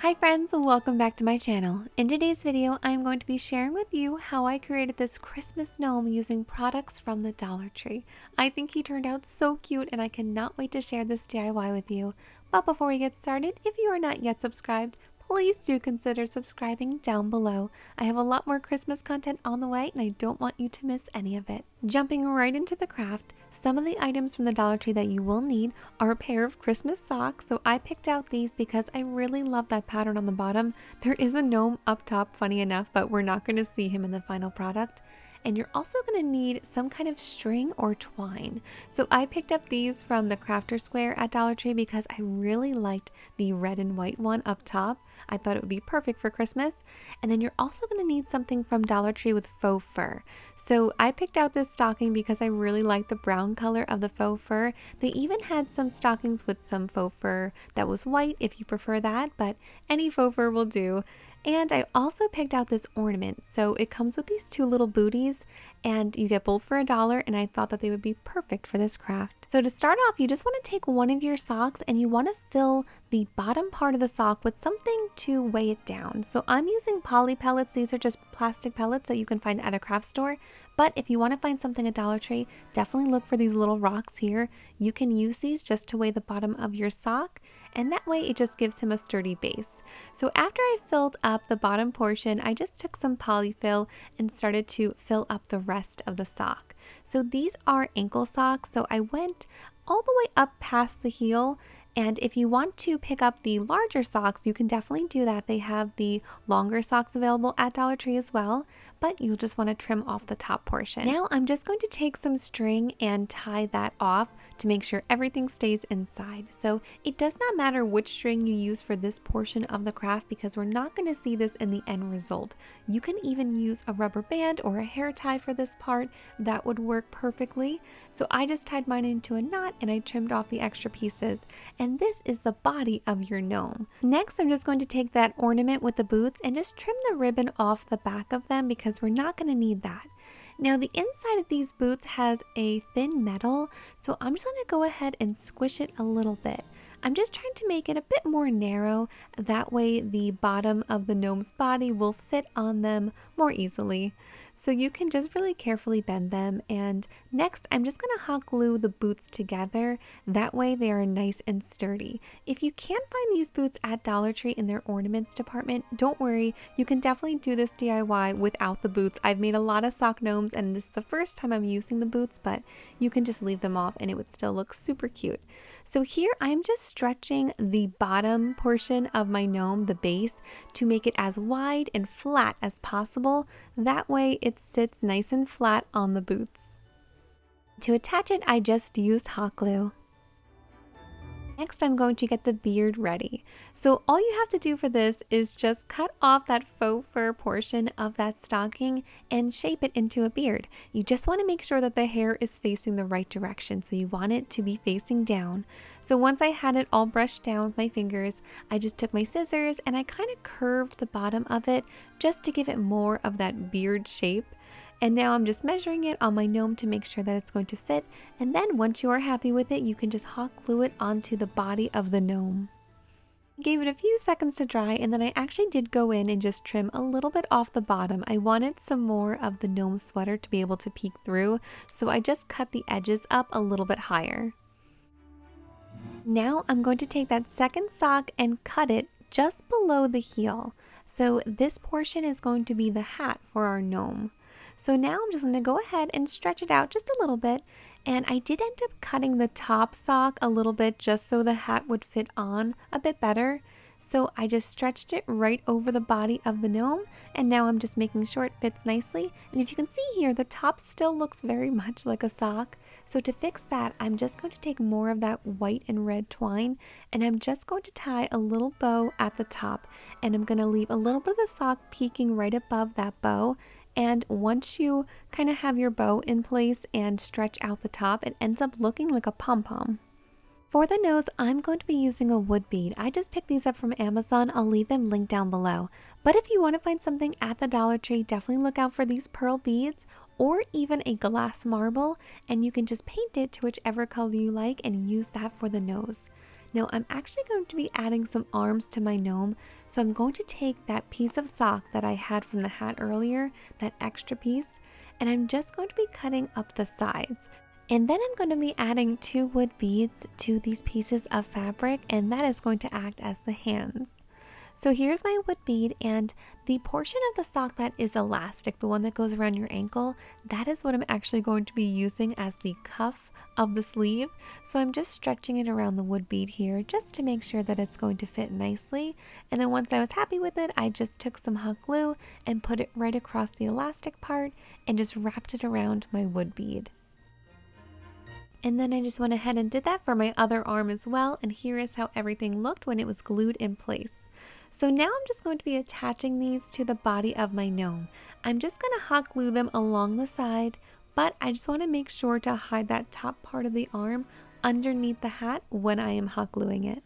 Hi friends, welcome back to my channel. In today's video, I'm going to be sharing with you how I created this Christmas gnome using products from the Dollar Tree. I think he turned out so cute and I cannot wait to share this DIY with you. But before we get started, if you are not yet subscribed, please do consider subscribing down below. I have a lot more Christmas content on the way and I don't want you to miss any of it. Jumping right into the craft, some of the items from the Dollar Tree that you will need are a pair of Christmas socks. So I picked out these because I really love that pattern on the bottom. There is a gnome up top, funny enough, but we're not going to see him in the final product. And you're also going to need some kind of string or twine. So I picked up these from the Crafter Square at Dollar Tree because I really liked the red and white one up top. I thought it would be perfect for Christmas. And then you're also going to need something from Dollar Tree with faux fur. So I picked out this stocking because I really like the brown color of the faux fur. They even had some stockings with some faux fur that was white if you prefer that, but any faux fur will do. And I also picked out this ornament. So it comes with these two little booties and you get both for $1, and I thought that they would be perfect for this craft. So to start off, you just want to take one of your socks and you want to fill the bottom part of the sock with something to weigh it down. So I'm using poly pellets. These are just plastic pellets that you can find at a craft store. But if you want to find something at Dollar Tree, definitely look for these little rocks here. You can use these just to weigh the bottom of your sock, and that way it just gives him a sturdy base. So after I filled up the bottom portion, I just took some Poly-Fil and started to fill up the rest of the sock. So these are ankle socks, so I went all the way up past the heel. And if you want to pick up the larger socks, you can definitely do that. They have the longer socks available at Dollar Tree as well, but you'll just want to trim off the top portion. Now I'm just going to take some string and tie that off to make sure everything stays inside. So it does not matter which string you use for this portion of the craft because we're not going to see this in the end result. You can even use a rubber band or a hair tie for this part. That would work perfectly. So I just tied mine into a knot and I trimmed off the extra pieces. And this is the body of your gnome. Next, I'm just going to take that ornament with the boots and just trim the ribbon off the back of them because we're not going to need that. Now the inside of these boots has a thin metal, so I'm just going to go ahead and squish it a little bit. I'm just trying to make it a bit more narrow, that way the bottom of the gnome's body will fit on them more easily. So you can just really carefully bend them, and next I'm just going to hot glue the boots together, that way they are nice and sturdy. If you can't find these boots at Dollar Tree in their ornaments department, don't worry, you can definitely do this DIY without the boots. I've made a lot of sock gnomes and this is the first time I'm using the boots, but you can just leave them off and it would still look super cute. So here I'm just stretching the bottom portion of my gnome, the base, to make it as wide and flat as possible. That way it sits nice and flat on the boots. To attach it, I just used hot glue. Next, I'm going to get the beard ready. So all you have to do for this is just cut off that faux fur portion of that stocking and shape it into a beard. You just want to make sure that the hair is facing the right direction. So you want it to be facing down. So once I had it all brushed down with my fingers, I just took my scissors and I kind of curved the bottom of it just to give it more of that beard shape. And now I'm just measuring it on my gnome to make sure that it's going to fit. And then once you are happy with it, you can just hot glue it onto the body of the gnome. I gave it a few seconds to dry, and then I actually did go in and just trim a little bit off the bottom. I wanted some more of the gnome sweater to be able to peek through, so I just cut the edges up a little bit higher. Now I'm going to take that second sock and cut it just below the heel. So this portion is going to be the hat for our gnome. So now I'm just going to go ahead and stretch it out just a little bit, and I did end up cutting the top sock a little bit just so the hat would fit on a bit better. So I just stretched it right over the body of the gnome, and now I'm just making sure it fits nicely. And if you can see here, the top still looks very much like a sock. So to fix that, I'm just going to take more of that white and red twine, and I'm just going to tie a little bow at the top, and I'm going to leave a little bit of the sock peeking right above that bow. And once you kind of have your bow in place and stretch out the top, it ends up looking like a pom-pom. For the nose, I'm going to be using a wood bead. I just picked these up from Amazon. I'll leave them linked down below. But if you want to find something at the Dollar Tree, definitely look out for these pearl beads or even a glass marble, and you can just paint it to whichever color you like and use that for the nose. Now I'm actually going to be adding some arms to my gnome, so I'm going to take that piece of sock that I had from the hat earlier, that extra piece, and I'm just going to be cutting up the sides. And then I'm going to be adding 2 wood beads to these pieces of fabric, and that is going to act as the hands. So here's my wood bead, and the portion of the sock that is elastic, the one that goes around your ankle, that is what I'm actually going to be using as the cuff of the sleeve. So I'm just stretching it around the wood bead here just to make sure that it's going to fit nicely. And then once I was happy with it, I just took some hot glue and put it right across the elastic part and just wrapped it around my wood bead. And then I just went ahead and did that for my other arm as well, and here is how everything looked when it was glued in place. So now I'm just going to be attaching these to the body of my gnome. I'm just going to hot glue them along the side, but I just want to make sure to hide that top part of the arm underneath the hat when I am hot gluing it.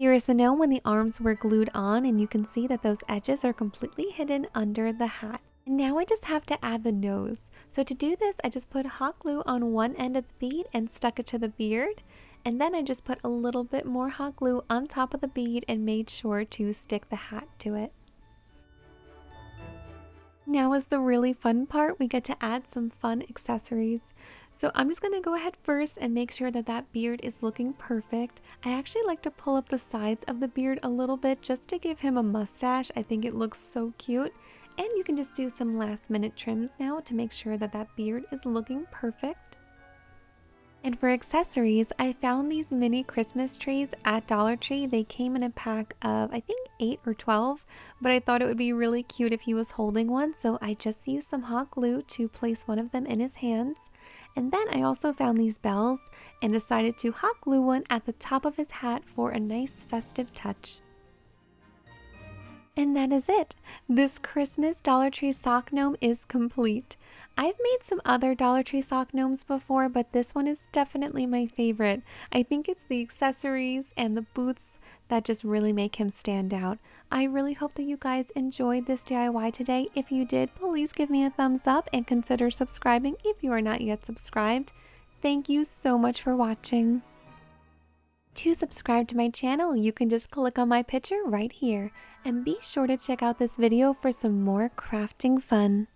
Here is the gnome when the arms were glued on, and you can see that those edges are completely hidden under the hat. And now I just have to add the nose. So to do this, I just put hot glue on one end of the bead and stuck it to the beard. And then I just put a little bit more hot glue on top of the bead and made sure to stick the hat to it. Now is the really fun part. We get to add some fun accessories. So I'm just going to go ahead first and make sure that that beard is looking perfect. I actually like to pull up the sides of the beard a little bit just to give him a mustache. I think it looks so cute. And you can just do some last minute trims now to make sure that that beard is looking perfect. And for accessories, I found these mini Christmas trees at Dollar Tree. They came in a pack of, I think, 8 or 12, but I thought it would be really cute if he was holding one, so I just used some hot glue to place one of them in his hands. And then I also found these bells and decided to hot glue one at the top of his hat for a nice festive touch. And that is it. This Christmas Dollar Tree sock gnome is complete. I've made some other Dollar Tree sock gnomes before, but this one is definitely my favorite. I think it's the accessories and the boots that just really make him stand out. I really hope that you guys enjoyed this DIY today. If you did, please give me a thumbs up and consider subscribing if you are not yet subscribed. Thank you so much for watching. To subscribe to my channel, you can just click on my picture right here. And be sure to check out this video for some more crafting fun.